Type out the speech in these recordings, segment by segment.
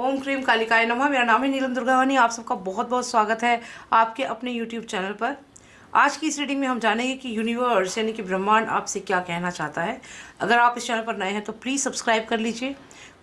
ओम cream कालिकाय नमः। मेरा नाम है नीलम दुर्गावनी। आप सबका बहुत बहुत स्वागत है आपके अपने यूट्यूब चैनल पर। आज की इस रीडिंग में हम जानेंगे कि यूनिवर्स यानी कि ब्रह्मांड आपसे क्या कहना चाहता है। अगर आप इस चैनल पर नए हैं तो प्लीज़ सब्सक्राइब कर लीजिए।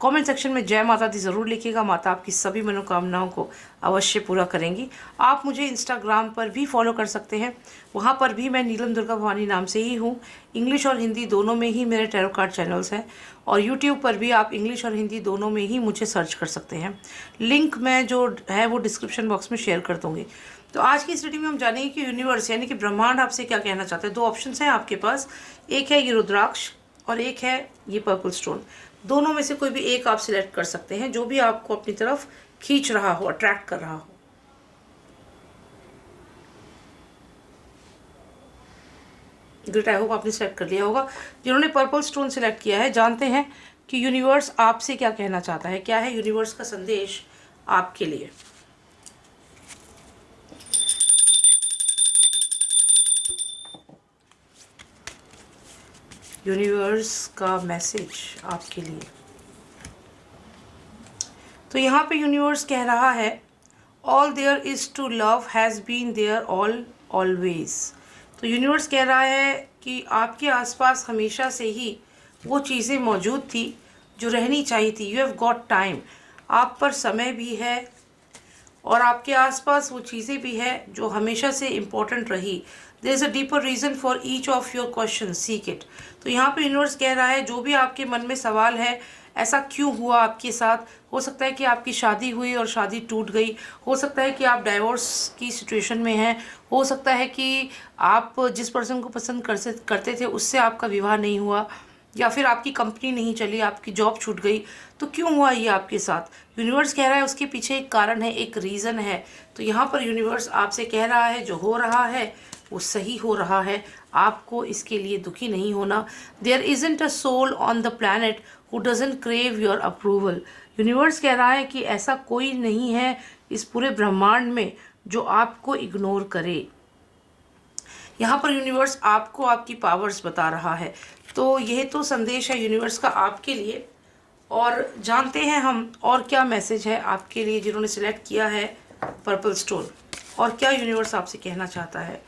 कमेंट सेक्शन में जय माता दी ज़रूर लिखिएगा। माता आपकी सभी मनोकामनाओं को अवश्य पूरा करेंगी। आप मुझे इंस्टाग्राम पर भी फॉलो कर सकते हैं, वहाँ पर भी मैं नीलम दुर्गा भवानी नाम से ही हूँ। इंग्लिश और हिंदी दोनों में ही मेरे टैरो कार्ड चैनल्स हैं और यूट्यूब पर भी आप इंग्लिश और हिंदी दोनों में ही मुझे सर्च कर सकते हैं। लिंक मैं जो है वो डिस्क्रिप्शन बॉक्स में शेयर कर दूँगी। तो आज की इस रीडिंग में हम जानेंगे कि यूनिवर्स यानी कि ब्रह्मांड आपसे क्या कहना चाहते हैं। दो ऑप्शंस हैं आपके पास, एक है ये रुद्राक्ष और एक है ये पर्पल स्टोन। दोनों में से कोई भी एक आप सिलेक्ट कर सकते हैं, जो भी आपको अपनी तरफ खींच रहा हो, अट्रैक्ट कर रहा हो। ग्रेट, आई होप आपने सेलेक्ट कर लिया होगा। जिन्होंने पर्पल स्टोन सिलेक्ट किया है, जानते हैं कि यूनिवर्स आपसे क्या कहना चाहता है, क्या है यूनिवर्स का संदेश आपके लिए। यूनिवर्स का मैसेज आपके लिए। तो यहाँ पे यूनिवर्स कह रहा है, all there is to love has been there all always. तो यूनिवर्स कह रहा है कि आपके आसपास हमेशा से ही वो चीज़ें मौजूद थी जो रहनी चाहिए थी। यू हैव गॉट टाइम, आप पर समय भी है और आपके आसपास वो चीज़ें भी है जो हमेशा से इम्पोर्टेंट रही। There is a deeper reason for each of your question, seek it. तो यहाँ पे यूनिवर्स कह रहा है, जो भी आपके मन में सवाल है, ऐसा क्यों हुआ आपके साथ। हो सकता है कि आपकी शादी हुई और शादी टूट गई, हो सकता है कि आप डाइवोर्स की सिचुएशन में हैं, हो सकता है कि आप जिस पर्सन को पसंद करते थे उससे आपका विवाह नहीं हुआ, या फिर आपकी कंपनी नहीं चली, आपकी जॉब छूट गई। तो क्यों हुआ ये आपके साथ? यूनिवर्स कह रहा है उसके पीछे एक कारण है, एक रीज़न है। तो यहाँ पर यूनिवर्स आपसे कह रहा है, जो हो रहा है वो सही हो रहा है, आपको इसके लिए दुखी नहीं होना। There isn't a soul on the planet who doesn't crave your approval. Universe कह रहा है कि ऐसा कोई नहीं है इस पूरे ब्रह्मांड में जो आपको इग्नोर करे। यहाँ पर यूनिवर्स आपको आपकी पावर्स बता रहा है। तो यह तो संदेश है यूनिवर्स का आपके लिए। और जानते हैं हम और क्या मैसेज है आपके लिए जिन्होंने सिलेक्ट किया है पर्पल स्टोन, और क्या यूनिवर्स आपसे कहना चाहता है।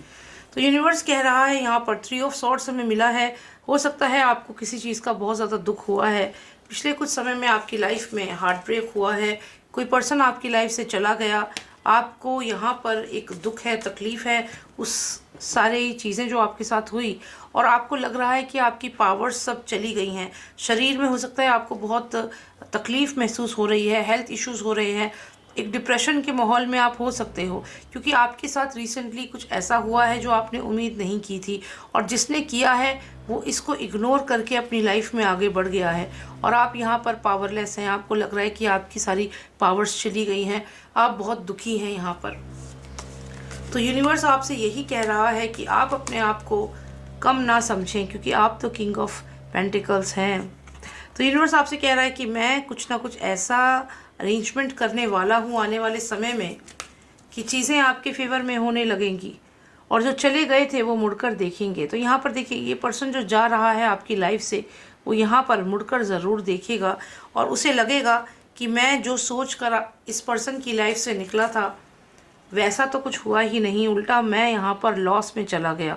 तो यूनिवर्स कह रहा है, यहाँ पर 3 ऑफ सॉर्ड्स हमें मिला है। हो सकता है आपको किसी चीज़ का बहुत ज़्यादा दुख हुआ है, पिछले कुछ समय में आपकी लाइफ में हार्ट ब्रेक हुआ है, कोई पर्सन आपकी लाइफ से चला गया, आपको यहाँ पर एक दुख है, तकलीफ़ है, उस सारी चीज़ें जो आपके साथ हुई, और आपको लग रहा है कि आपकी पावर्स सब चली गई हैं। शरीर में हो सकता है आपको बहुत तकलीफ़ महसूस हो रही है, हेल्थ इश्यूज़ हो रहे हैं, एक डिप्रेशन के माहौल में आप हो सकते हो, क्योंकि आपके साथ रिसेंटली कुछ ऐसा हुआ है जो आपने उम्मीद नहीं की थी, और जिसने किया है वो इसको इग्नोर करके अपनी लाइफ में आगे बढ़ गया है, और आप यहाँ पर पावरलेस हैं। आपको लग रहा है कि आपकी सारी पावर्स चली गई हैं, आप बहुत दुखी हैं यहाँ पर। तो यूनिवर्स आपसे यही कह रहा है कि आप अपने आप को कम ना समझें, क्योंकि आप तो किंग ऑफ पेंटिकल्स हैं। तो यूनिवर्स आपसे कह रहा है कि मैं कुछ ना कुछ ऐसा अरेंजमेंट करने वाला हूँ आने वाले समय में कि चीज़ें आपके फेवर में होने लगेंगी, और जो चले गए थे वो मुड़कर देखेंगे। तो यहाँ पर देखिए, ये पर्सन जो जा रहा है आपकी लाइफ से, वो यहाँ पर मुड़कर ज़रूर देखेगा और उसे लगेगा कि मैं जो सोच कर इस पर्सन की लाइफ से निकला था वैसा तो कुछ हुआ ही नहीं, उल्टा मैं यहाँ पर लॉस में चला गया।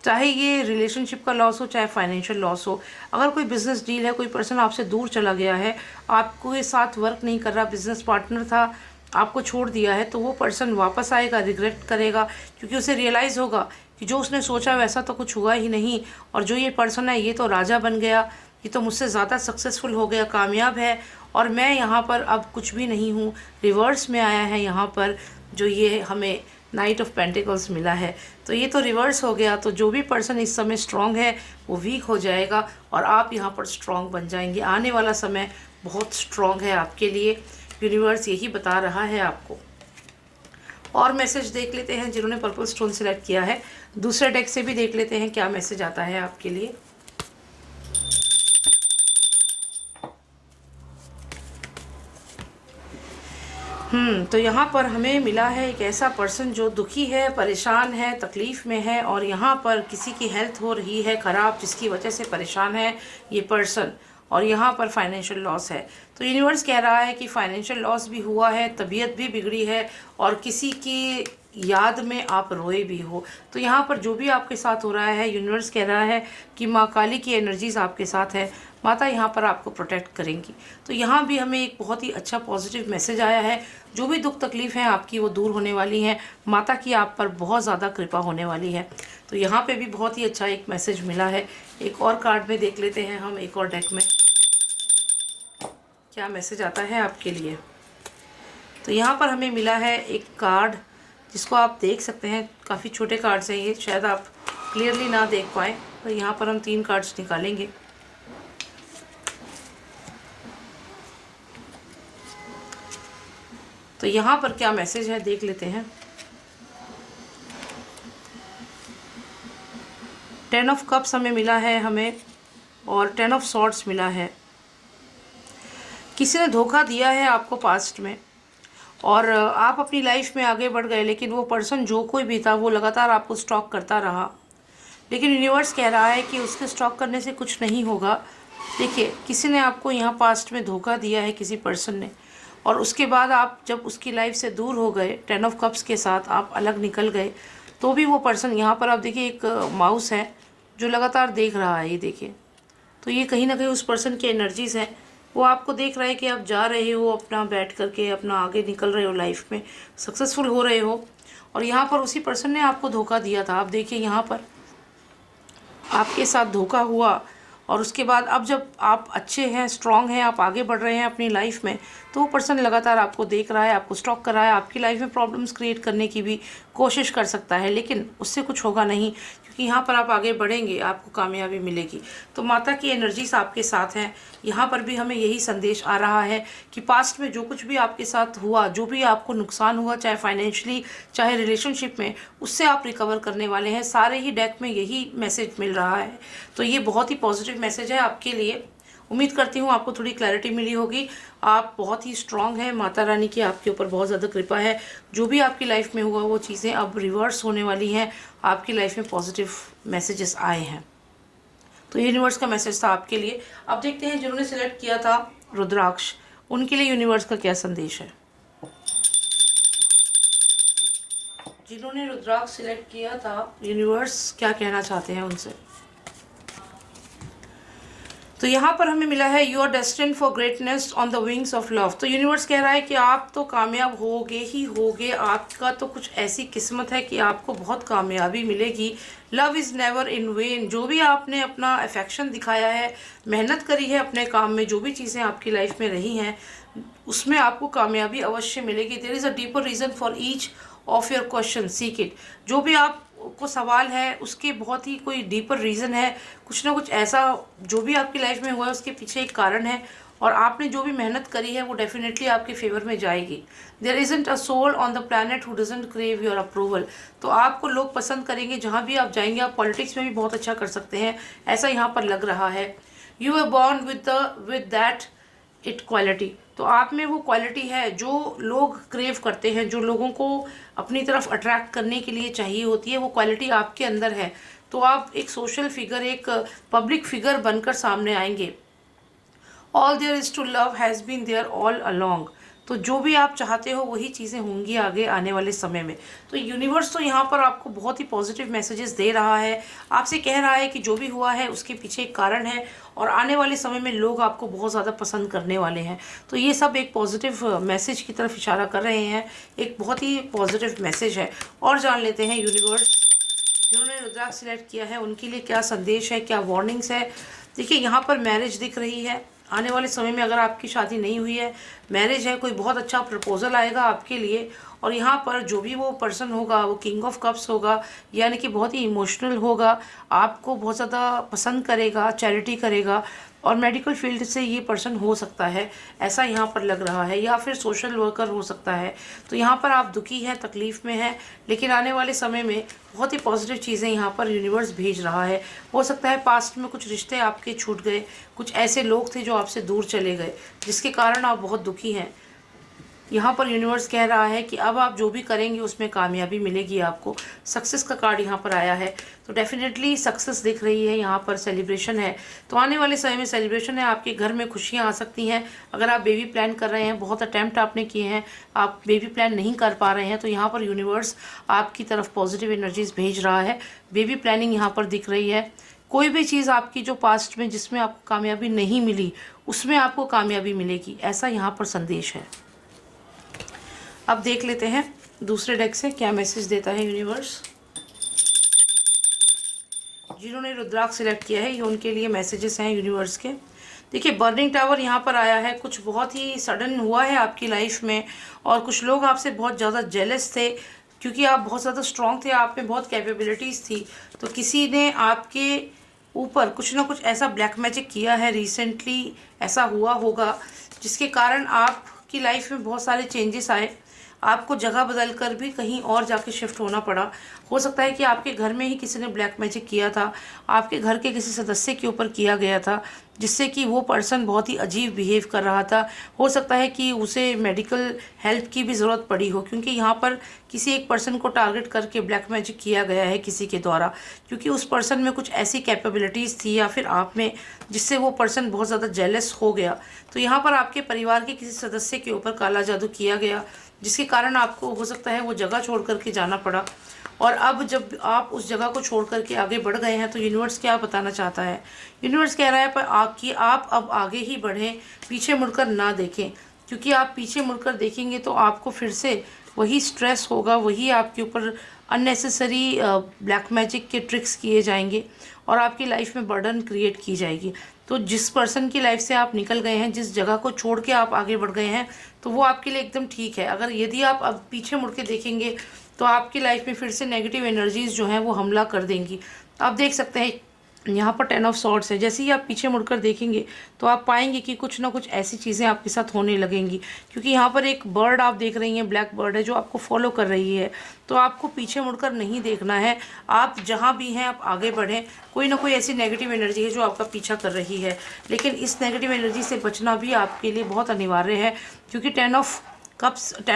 चाहे ये रिलेशनशिप का लॉस हो, चाहे फाइनेंशियल लॉस हो, अगर कोई बिजनेस डील है, कोई पर्सन आपसे दूर चला गया है, आपको ये साथ वर्क नहीं कर रहा, बिजनेस पार्टनर था, आपको छोड़ दिया है, तो वो पर्सन वापस आएगा, रिग्रेट करेगा, क्योंकि उसे रियलाइज़ होगा कि जो उसने सोचा वैसा तो कुछ हुआ ही नहीं, और जो ये पर्सन है ये तो राजा बन गया, ये तो मुझसे ज़्यादा सक्सेसफुल हो गया, कामयाब है, और मैं यहाँ पर अब कुछ भी नहीं हूँ। रिवर्स में आया है यहाँ पर जो ये हमें नाइट ऑफ पेंटिकल्स मिला है, तो ये तो रिवर्स हो गया। तो जो भी पर्सन इस समय स्ट्रांग है वो वीक हो जाएगा और आप यहाँ पर स्ट्रांग बन जाएंगे। आने वाला समय बहुत स्ट्रांग है आपके लिए, यूनिवर्स यही बता रहा है आपको। और मैसेज देख लेते हैं जिन्होंने पर्पल स्टोन सेलेक्ट किया है, दूसरे डेक से भी देख लेते हैं क्या मैसेज आता है आपके लिए। तो यहाँ पर हमें मिला है एक ऐसा पर्सन जो दुखी है, परेशान है, तकलीफ़ में है, और यहाँ पर किसी की हेल्थ हो रही है ख़राब जिसकी वजह से परेशान है ये पर्सन, और यहाँ पर फाइनेंशियल लॉस है। तो यूनिवर्स कह रहा है कि फाइनेंशियल लॉस भी हुआ है, तबीयत भी बिगड़ी है और किसी की याद में आप रोए भी हो। तो यहाँ पर जो भी आपके साथ हो रहा है, यूनिवर्स कह रहा है कि माँ काली की एनर्जीज आपके साथ है, माता यहाँ पर आपको प्रोटेक्ट करेंगी। तो यहाँ भी हमें एक बहुत ही अच्छा पॉजिटिव मैसेज आया है। जो भी दुख तकलीफ हैं आपकी वो दूर होने वाली हैं, माता की आप पर बहुत ज़्यादा कृपा होने वाली है। तो यहाँ पे भी बहुत ही अच्छा एक मैसेज मिला है। एक और कार्ड में देख लेते हैं हम, एक और डेक में क्या मैसेज आता है आपके लिए। तो यहाँ पर हमें मिला है एक कार्ड जिसको आप देख सकते हैं, काफ़ी छोटे कार्ड्स हैं ये, शायद आप क्लियरली ना देख पाएँ। तो यहाँ पर हम 3 कार्ड्स निकालेंगे। तो यहाँ पर क्या मैसेज है देख लेते हैं। 10 ऑफ कप्स हमें मिला है हमें, और 10 ऑफ सॉर्ड्स मिला है। किसी ने धोखा दिया है आपको पास्ट में और आप अपनी लाइफ में आगे बढ़ गए, लेकिन वो पर्सन जो कोई भी था वो लगातार आपको स्टॉक करता रहा। लेकिन यूनिवर्स कह रहा है कि उसके स्टॉक करने से कुछ नहीं होगा। देखिए, किसी ने आपको यहाँ पास्ट में धोखा दिया है, किसी पर्सन ने, और उसके बाद आप जब उसकी लाइफ से दूर हो गए, 10 ऑफ कप्स के साथ आप अलग निकल गए, तो भी वो पर्सन, यहाँ पर आप देखिए एक माउस है जो लगातार देख रहा है, ये देखिए। तो ये कहीं ना कहीं उस पर्सन की एनर्जीज़ हैं, वो आपको देख रहा है कि आप जा रहे हो, अपना बैठ करके अपना आगे निकल रहे हो, लाइफ में सक्सेसफुल हो रहे हो। और यहाँ पर उसी पर्सन ने आपको धोखा दिया था। आप देखिए यहाँ पर आपके साथ धोखा हुआ और उसके बाद अब जब आप अच्छे हैं, स्ट्रांग हैं, आप आगे बढ़ रहे हैं अपनी लाइफ में, तो वो पर्सन लगातार आपको देख रहा है, आपको स्टॉक कर रहा है, आपकी लाइफ में प्रॉब्लम्स क्रिएट करने की भी कोशिश कर सकता है, लेकिन उससे कुछ होगा नहीं, क्योंकि यहाँ पर आप आगे बढ़ेंगे, आपको कामयाबी मिलेगी। तो माता की एनर्जीज आपके साथ हैं। यहाँ पर भी हमें यही संदेश आ रहा है कि पास्ट में जो कुछ भी आपके साथ हुआ, जो भी आपको नुकसान हुआ, चाहे फाइनेंशियली चाहे रिलेशनशिप में, उससे आप रिकवर करने वाले हैं। सारे ही डेक में यही मैसेज मिल रहा है। तो ये बहुत ही पॉजिटिव मैसेज है आपके लिए। उम्मीद करती हूँ आपको थोड़ी क्लैरिटी मिली होगी। आप बहुत ही स्ट्रांग हैं, माता रानी की आपके ऊपर बहुत ज़्यादा कृपा है। जो भी आपकी लाइफ में हुआ वो चीज़ें अब रिवर्स होने वाली हैं, आपकी लाइफ में पॉजिटिव मैसेजेस आए हैं। तो यूनिवर्स का मैसेज था आपके लिए। अब देखते हैं जिन्होंने सिलेक्ट किया था रुद्राक्ष, उनके लिए यूनिवर्स का क्या संदेश है। जिन्होंने रुद्राक्ष सिलेक्ट किया था, यूनिवर्स क्या कहना चाहते हैं उनसे। तो यहाँ पर हमें मिला है you are destined for greatness on the wings of love. तो यूनिवर्स कह रहा है कि आप तो कामयाब होगे ही होगे, आपका तो कुछ ऐसी किस्मत है कि आपको बहुत कामयाबी मिलेगी। Love is never in when. जो भी आपने अपना अफेक्शन दिखाया है, मेहनत करी है अपने काम में, जो भी चीज़ें आपकी लाइफ में रही हैं, उसमें आपको कामयाबी अवश्य मिलेगी। There is a deeper reason for each of your question, seek it. जो भी आप को सवाल है उसके बहुत ही कोई डीपर रीज़न है, कुछ ना कुछ ऐसा जो भी आपकी लाइफ में हुआ है उसके पीछे एक कारण है, और आपने जो भी मेहनत करी है वो डेफिनेटली आपके फेवर में जाएगी। There isn't a soul on the planet who doesn't crave your approval. तो आपको लोग पसंद करेंगे जहाँ भी आप जाएंगे। आप पॉलिटिक्स में भी बहुत अच्छा कर सकते हैं, ऐसा यहाँ पर लग रहा है। You are born with that it quality. तो आप में वो क्वालिटी है जो लोग क्रेव करते हैं, जो लोगों को अपनी तरफ अट्रैक्ट करने के लिए चाहिए होती है, वो क्वालिटी आपके अंदर है। तो आप एक सोशल फिगर, एक पब्लिक फिगर बनकर सामने आएंगे। All there is to love has been there all along. तो जो भी आप चाहते हो वही चीज़ें होंगी आगे आने वाले समय में। तो यूनिवर्स तो यहाँ पर आपको बहुत ही पॉजिटिव मैसेजेस दे रहा है, आपसे कह रहा है कि जो भी हुआ है उसके पीछे एक कारण है, और आने वाले समय में लोग आपको बहुत ज़्यादा पसंद करने वाले हैं। तो ये सब एक पॉजिटिव मैसेज की तरफ इशारा कर रहे हैं, एक बहुत ही पॉजिटिव मैसेज है। और जान लेते हैं यूनिवर्स जिन्होंने रुद्राक्ष सिलेक्ट किया है उनके लिए क्या संदेश है, क्या वार्निंग्स है। देखिए, यहाँ पर मैरिज दिख रही है। आने वाले समय में अगर आपकी शादी नहीं हुई है, मैरिज है, कोई बहुत अच्छा प्रपोजल आएगा आपके लिए। और यहाँ पर जो भी वो पर्सन होगा वो किंग ऑफ कप्स होगा, यानी कि बहुत ही इमोशनल होगा, आपको बहुत ज़्यादा पसंद करेगा, चैरिटी करेगा, और मेडिकल फील्ड से ये पर्सन हो सकता है, ऐसा यहाँ पर लग रहा है, या फिर सोशल वर्कर हो सकता है। तो यहाँ पर आप दुखी हैं, तकलीफ़ में हैं, लेकिन आने वाले समय में बहुत ही पॉजिटिव चीज़ें यहाँ पर यूनिवर्स भेज रहा है। हो सकता है पास्ट में कुछ रिश्ते आपके छूट गए, कुछ ऐसे लोग थे जो आपसे दूर चले गए, जिसके कारण आप बहुत दुखी हैं। यहाँ पर यूनिवर्स कह रहा है कि अब आप जो भी करेंगे उसमें कामयाबी मिलेगी आपको। सक्सेस का कार्ड यहाँ पर आया है, तो डेफिनेटली सक्सेस दिख रही है, यहाँ पर सेलिब्रेशन है। तो आने वाले समय में सेलिब्रेशन है, आपके घर में खुशियाँ आ सकती हैं। अगर आप बेबी प्लान कर रहे हैं, बहुत अटैम्प्ट आपने किए हैं, आप बेबी प्लान नहीं कर पा रहे हैं, तो यहाँ पर यूनिवर्स आपकी तरफ पॉजिटिव एनर्जीज भेज रहा है। बेबी प्लानिंग यहाँ पर दिख रही है। कोई भी चीज़ आपकी जो पास्ट में जिसमें आपको कामयाबी नहीं मिली, उसमें आपको कामयाबी मिलेगी, ऐसा यहाँ पर संदेश है। अब देख लेते हैं दूसरे डेक से क्या मैसेज देता है यूनिवर्स। जिन्होंने रुद्राक्ष सिलेक्ट किया है, ये उनके लिए मैसेजेस हैं यूनिवर्स के। देखिए, बर्निंग टावर यहाँ पर आया है। कुछ बहुत ही सडन हुआ है आपकी लाइफ में, और कुछ लोग आपसे बहुत ज़्यादा जेलस थे क्योंकि आप बहुत ज़्यादा स्ट्रॉन्ग थे, आप में बहुत कैपेबिलिटीज़ थी। तो किसी ने आपके ऊपर कुछ ना कुछ ऐसा ब्लैक मैजिक किया है, रिसेंटली ऐसा हुआ होगा, जिसके कारण आपकी लाइफ में बहुत सारे चेंजेस आए। आपको जगह बदल कर भी कहीं और जाके शिफ्ट होना पड़ा। हो सकता है कि आपके घर में ही किसी ने ब्लैक मैजिक किया था, आपके घर के किसी सदस्य के ऊपर किया गया था, जिससे कि वो पर्सन बहुत ही अजीब बिहेव कर रहा था। हो सकता है कि उसे मेडिकल हेल्प की भी ज़रूरत पड़ी हो, क्योंकि यहाँ पर किसी एक पर्सन को टारगेट करके ब्लैक मैजिक किया गया है किसी के द्वारा, क्योंकि उस पर्सन में कुछ ऐसी कैपेबिलिटीज़ थी या फिर आप में, जिससे वो पर्सन बहुत ज़्यादा जेलस हो गया। तो यहाँ पर आपके परिवार के किसी सदस्य के ऊपर काला जादू किया गया, जिसके कारण आपको हो सकता है वो जगह छोड़ करके जाना पड़ा। और अब जब आप उस जगह को छोड़ करके आगे बढ़ गए हैं, तो यूनिवर्स क्या बताना चाहता है। यूनिवर्स कह रहा है पर आप अब आगे ही बढ़ें, पीछे मुड़कर ना देखें, क्योंकि आप पीछे मुड़कर देखेंगे तो आपको फिर से वही स्ट्रेस होगा, वही आपके ऊपर अननेसेसरी ब्लैक मैजिक के ट्रिक्स किए जाएंगे और आपकी लाइफ में बर्डन क्रिएट की जाएगी। तो जिस पर्सन की लाइफ से आप निकल गए हैं, जिस जगह को छोड़ के आप आगे बढ़ गए हैं, तो वो आपके लिए एकदम ठीक है। अगर यदि आप अब पीछे मुड़ के देखेंगे तो आपकी लाइफ में फिर से नेगेटिव एनर्जीज जो हैं वो हमला कर देंगी। आप देख सकते हैं यहाँ पर 10 ऑफ सॉर्ड्स है। जैसे ही आप पीछे मुड़कर देखेंगे तो आप पाएंगे कि कुछ ना कुछ ऐसी चीज़ें आपके साथ होने लगेंगी, क्योंकि यहाँ पर एक बर्ड आप देख रही हैं, ब्लैक बर्ड है, जो आपको फॉलो कर रही है। तो आपको पीछे मुड़कर नहीं देखना है, आप जहाँ भी हैं आप आगे बढ़ें। कोई ना कोई ऐसी नेगेटिव एनर्जी है जो आपका पीछा कर रही है, लेकिन इस नेगेटिव एनर्जी से बचना भी आपके लिए बहुत अनिवार्य है, क्योंकि 10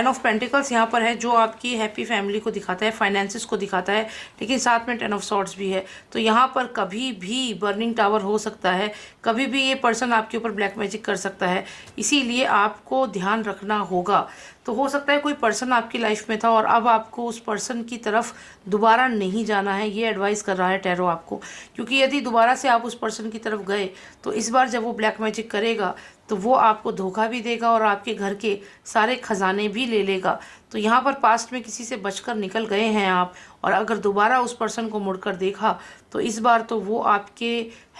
ऑफ पेंटिकल्स यहाँ पर है, जो आपकी हैप्पी फैमिली को दिखाता है, फाइनेंसिस को दिखाता है, लेकिन साथ में 10 ऑफ सॉर्ड्स भी है। तो यहाँ पर कभी भी बर्निंग टावर हो सकता है, कभी भी ये पर्सन आपके ऊपर ब्लैक मैजिक कर सकता है, इसीलिए आपको ध्यान रखना होगा। तो हो सकता है कोई पर्सन आपकी लाइफ में था और अब आपको उस पर्सन की तरफ दोबारा नहीं जाना है, ये एडवाइस कर रहा है टैरो आपको, क्योंकि यदि दोबारा से आप उस पर्सन की तरफ गए तो इस बार जब वो ब्लैक मैजिक करेगा तो वो आपको धोखा भी देगा और आपके घर के सारे खजाने भी ले लेगा। तो यहाँ पर पास्ट में किसी से बचकर निकल गए हैं आप, और अगर दोबारा उस पर्सन को मुड़कर देखा तो इस बार तो वो आपके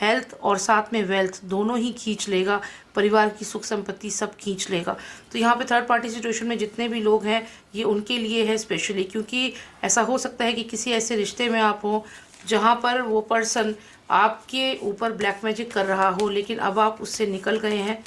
हेल्थ और साथ में वेल्थ दोनों ही खींच लेगा, परिवार की सुख संपत्ति सब खींच लेगा। तो यहाँ पे थर्ड पार्टी सिचुएशन में जितने भी लोग हैं ये उनके लिए है स्पेशली, क्योंकि ऐसा हो सकता है कि किसी ऐसे रिश्ते में आप हो जहाँ पर वो पर्सन आपके ऊपर ब्लैक मैजिक कर रहा हो, लेकिन अब आप उससे निकल गए हैं।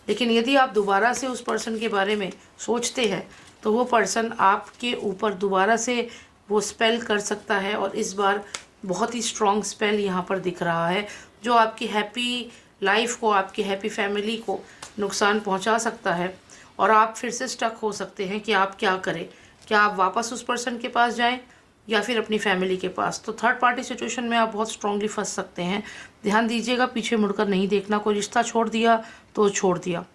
लेकिन यदि आप दोबारा से उस पर्सन के बारे में सोचते हैं तो वो पर्सन आपके ऊपर दोबारा से वो स्पेल कर सकता है, और इस बार बहुत ही स्ट्रॉन्ग स्पेल यहाँ पर दिख रहा है, जो आपकी हैप्पी लाइफ को, आपकी हैप्पी फैमिली को नुकसान पहुँचा सकता है। और आप फिर से स्टक हो सकते हैं कि आप क्या करें, क्या आप वापस उस पर्सन के पास जाएं या फिर अपनी फैमिली के पास। तो थर्ड पार्टी सिचुएशन में आप बहुत स्ट्रांगली फंस सकते हैं। ध्यान दीजिएगा, पीछे मुड़कर नहीं देखना। कोई रिश्ता छोड़ दिया तो छोड़ दिया।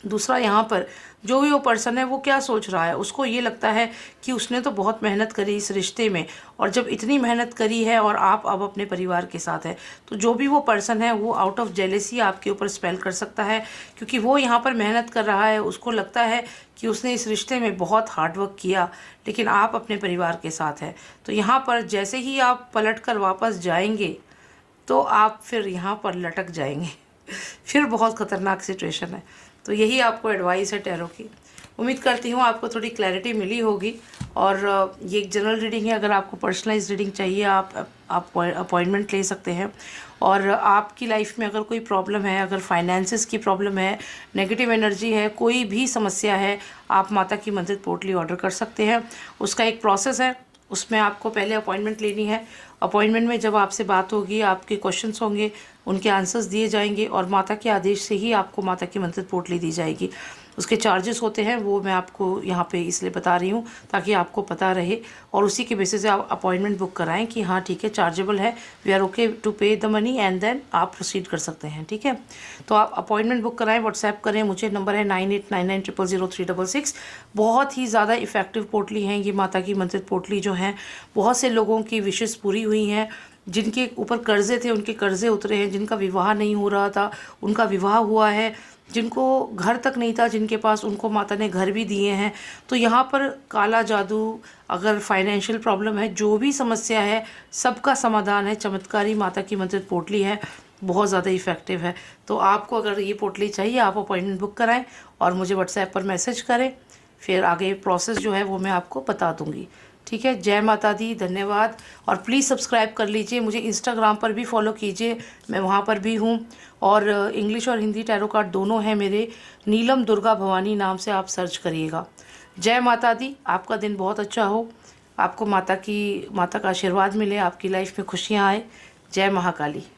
दूसरा, यहाँ पर जो भी वो पर्सन है वो क्या सोच रहा है, उसको ये लगता है कि उसने तो बहुत मेहनत करी इस रिश्ते में, और जब इतनी मेहनत करी है और आप अब अपने परिवार के साथ है, तो जो भी वो पर्सन है वो आउट ऑफ जेलेसी आपके ऊपर स्पेल कर सकता है, क्योंकि वो यहाँ पर मेहनत कर रहा है। उसको लगता है कि उसने इस रिश्ते में बहुत हार्डवर्क किया, लेकिन आप अपने परिवार के साथ हैं। तो यहाँ पर जैसे ही आप पलट कर वापस जाएंगे तो आप फिर यहाँ पर लटक जाएंगे फिर बहुत ख़तरनाक सिचुएशन है। तो यही आपको एडवाइस है टैरो की। उम्मीद करती हूँ आपको थोड़ी क्लैरिटी मिली होगी। और ये एक जनरल रीडिंग है, अगर आपको पर्सनलाइज रीडिंग चाहिए आप अपॉइंटमेंट ले सकते हैं। और आपकी लाइफ में अगर कोई प्रॉब्लम है, अगर फाइनेंसिस की प्रॉब्लम है, नेगेटिव एनर्जी है, कोई भी समस्या है, आप माता की मंदिर पोटली ऑर्डर कर सकते हैं। उसका एक प्रोसेस है, उसमें आपको पहले अपॉइंटमेंट लेनी है। अपॉइंटमेंट में जब आपसे बात होगी, आपके क्वेश्चंस होंगे, उनके आंसर्स दिए जाएंगे और माता के आदेश से ही आपको माता की मंदिर पोटली दी जाएगी। उसके चार्जेस होते हैं वो मैं आपको यहाँ पे इसलिए बता रही हूँ ताकि आपको पता रहे, और उसी के बेसिस से आप अपॉइंटमेंट बुक कराएं कि हाँ ठीक है चार्जेबल है, वी आर ओके टू पे द मनी एंड देन आप प्रोसीड कर सकते हैं। ठीक है, तो आप अपॉइंटमेंट बुक कराएं, व्हाट्सएप करें मुझे, नंबर है 9899000366। बहुत ही ज़्यादा इफ़ेक्टिव पोटली हैं ये माता की मंत्रित पोटली जो हैं। बहुत से लोगों की विशेस पूरी हुई हैं, जिनके ऊपर कर्जे थे उनके कर्जे उतरे हैं, जिनका विवाह नहीं हो रहा था उनका विवाह हुआ है, जिनको घर तक नहीं था जिनके पास उनको माता ने घर भी दिए हैं। तो यहाँ पर काला जादू, अगर फाइनेंशियल प्रॉब्लम है, जो भी समस्या है सबका समाधान है। चमत्कारी माता की मंत्रित पोटली है, बहुत ज़्यादा इफ़ेक्टिव है। तो आपको अगर ये पोटली चाहिए आप अपॉइंटमेंट बुक कराएं और मुझे व्हाट्सएप पर मैसेज करें, फिर आगे प्रोसेस जो है वो मैं आपको बता दूंगी। ठीक है, जय माता दी, धन्यवाद। और प्लीज़ सब्सक्राइब कर लीजिए, मुझे इंस्टाग्राम पर भी फॉलो कीजिए, मैं वहाँ पर भी हूँ। और इंग्लिश और हिंदी टैरो कार्ड दोनों हैं मेरे, नीलम दुर्गा भवानी नाम से आप सर्च करिएगा। जय माता दी, आपका दिन बहुत अच्छा हो, आपको माता का आशीर्वाद मिले, आपकी लाइफ में खुशियाँ आए। जय महाकाली।